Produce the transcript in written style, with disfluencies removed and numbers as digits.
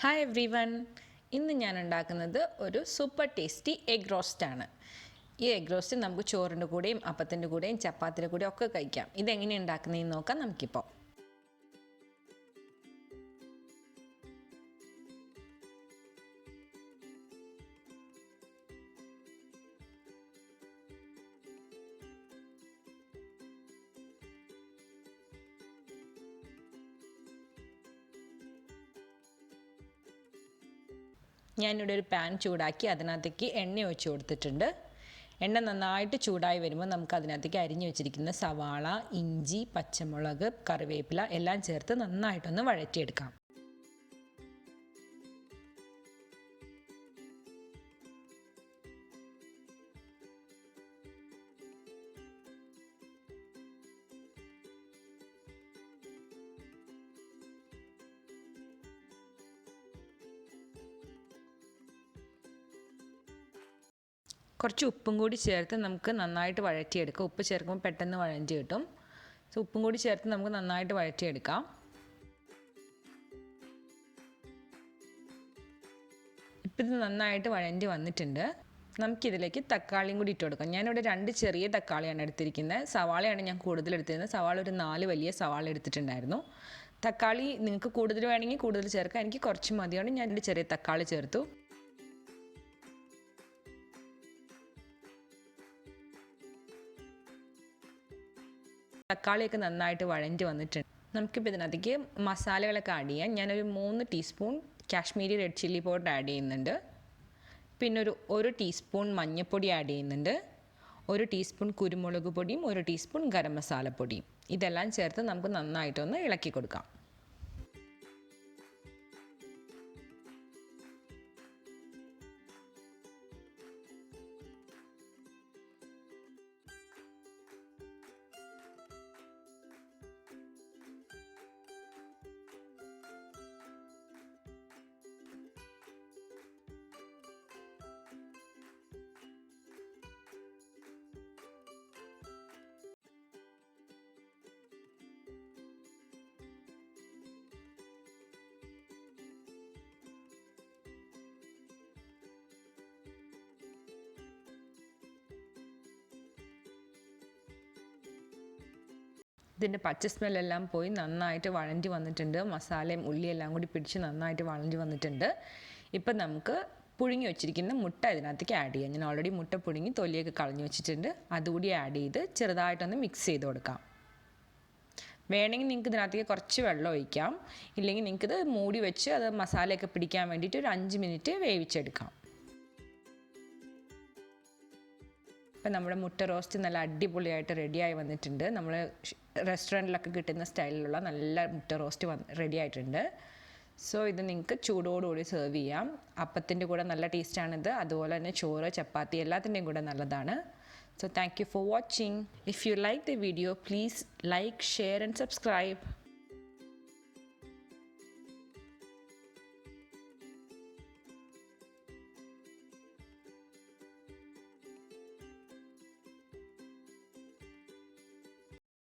Hi every one, ഇന്ന് ഞാൻ ഉണ്ടാക്കുന്നത് ഒരു സൂപ്പർ ടേസ്റ്റി എഗ് റോസ്റ്റാണ്. ഈ എഗ് റോസ്റ്റ് നമുക്ക് ചോറിൻ്റെ കൂടെയും അപ്പത്തിൻ്റെ കൂടെയും ചപ്പാത്തിൻ്റെ കൂടെയും ഒക്കെ കഴിക്കാം. ഇതെങ്ങനെയാണ് ഉണ്ടാക്കുന്നതെന്ന് നോക്കാം നമുക്കിപ്പോൾ. ഞാനിവിടെ ഒരു പാൻ ചൂടാക്കി അതിനകത്തേക്ക് എണ്ണ ഒഴിച്ച് കൊടുത്തിട്ടുണ്ട്. എണ്ണ നന്നായിട്ട് ചൂടായി വരുമ്പോൾ നമുക്ക് അതിനകത്തേക്ക് അരിഞ്ഞു വെച്ചിരിക്കുന്ന സവാള, ഇഞ്ചി, പച്ചമുളക്, കറിവേപ്പില എല്ലാം ചേർത്ത് നന്നായിട്ടൊന്ന് വഴറ്റിയെടുക്കാം. കുറച്ച് ഉപ്പും കൂടി ചേർത്ത് നമുക്ക് നന്നായിട്ട് വഴറ്റിയെടുക്കാം. ഉപ്പ് ചേർക്കുമ്പോൾ പെട്ടെന്ന് വഴറ്റി കിട്ടും. സോ ഉപ്പും കൂടി ചേർത്ത് നമുക്ക് നന്നായിട്ട് വഴറ്റിയെടുക്കാം. ഇപ്പം ഇത് നന്നായിട്ട് വഴറ്റി വന്നിട്ടുണ്ട്. നമുക്കിതിലേക്ക് തക്കാളിയും കൂടി ഇട്ട് കൊടുക്കാം. ഞാനിവിടെ 2 ചെറിയ തക്കാളിയാണ് എടുത്തിരിക്കുന്നത്. സവാളയാണ് ഞാൻ കൂടുതൽ എടുത്തിരുന്നത്. സവാള ഒരു 4 വലിയ സവാള എടുത്തിട്ടുണ്ടായിരുന്നു. തക്കാളി നിങ്ങൾക്ക് കൂടുതൽ വേണമെങ്കിൽ കൂടുതൽ ചേർക്കാം. എനിക്ക് കുറച്ച് മതിയാണ്. ഞാൻ 2 ചെറിയ തക്കാളി ചേർത്തു. തക്കാളിയൊക്കെ നന്നായിട്ട് വഴറ്റി വന്നിട്ടുണ്ട്. നമുക്കിപ്പോൾ ഇതിനകത്തേക്ക് മസാലകളൊക്കെ ആഡ് ചെയ്യാം. ഞാനൊരു 3 teaspoon Kashmiri red chilli powder add ചെയ്യുന്നുണ്ട്. പിന്നെ ഒരു ടീസ്പൂൺ മഞ്ഞൾപ്പൊടി ആഡ് ചെയ്യുന്നുണ്ട്. 1 ടീസ്പൂൺ കുരുമുളക് പൊടിയും 1 ടീസ്പൂൺ ഗരം മസാലപ്പൊടിയും. ഇതെല്ലാം ചേർത്ത് നമുക്ക് നന്നായിട്ടൊന്ന് ഇളക്കി കൊടുക്കാം. ഇതിൻ്റെ പച്ച സ്മെല്ലെല്ലാം പോയി നന്നായിട്ട് വഴറ്റി വന്നിട്ടുണ്ട്. മസാലയും ഉള്ളിയെല്ലാം കൂടി പിടിച്ച് നന്നായിട്ട് വഴറ്റി വന്നിട്ടുണ്ട്. ഇപ്പം നമുക്ക് പുഴുങ്ങി വെച്ചിരിക്കുന്ന മുട്ട ഇതിനകത്തേക്ക് ആഡ് ചെയ്യാം. ഞാൻ ഓൾറെഡി മുട്ട പുഴുങ്ങി തൊലിയൊക്കെ കളഞ്ഞു വെച്ചിട്ടുണ്ട്. അതുകൂടി ആഡ് ചെയ്ത് ചെറുതായിട്ടൊന്ന് മിക്സ് ചെയ്ത് കൊടുക്കാം. വേണമെങ്കിൽ നിങ്ങൾക്ക് ഇതിനകത്തേക്ക് കുറച്ച് വെള്ളം ഒഴിക്കാം. ഇല്ലെങ്കിൽ നിങ്ങൾക്കിത് മൂടി വെച്ച് അത് മസാലയൊക്കെ പിടിക്കാൻ വേണ്ടിയിട്ട് ഒരു 5 മിനിറ്റ് വേവിച്ചെടുക്കാം. ഇപ്പം നമ്മുടെ മുട്ട റോസ്റ്റ് നല്ല അടിപൊളിയായിട്ട് റെഡിയായി വന്നിട്ടുണ്ട്. നമ്മൾ റെസ്റ്റോറൻറ്റിലൊക്കെ കിട്ടുന്ന സ്റ്റൈലിലുള്ള നല്ല മുട്ട റോസ്റ്റ് റെഡി ആയിട്ടുണ്ട്. സോ ഇത് നിങ്ങൾക്ക് ചൂടോടുകൂടി സെർവ് ചെയ്യാം. അപ്പത്തിൻ്റെ കൂടെ നല്ല ടേസ്റ്റാണിത്. അതുപോലെ തന്നെ ചോറ്, ചപ്പാത്തി എല്ലാത്തിൻ്റെയും കൂടെ നല്ലതാണ്. So thank you for watching. If you like the video, please like, share and subscribe.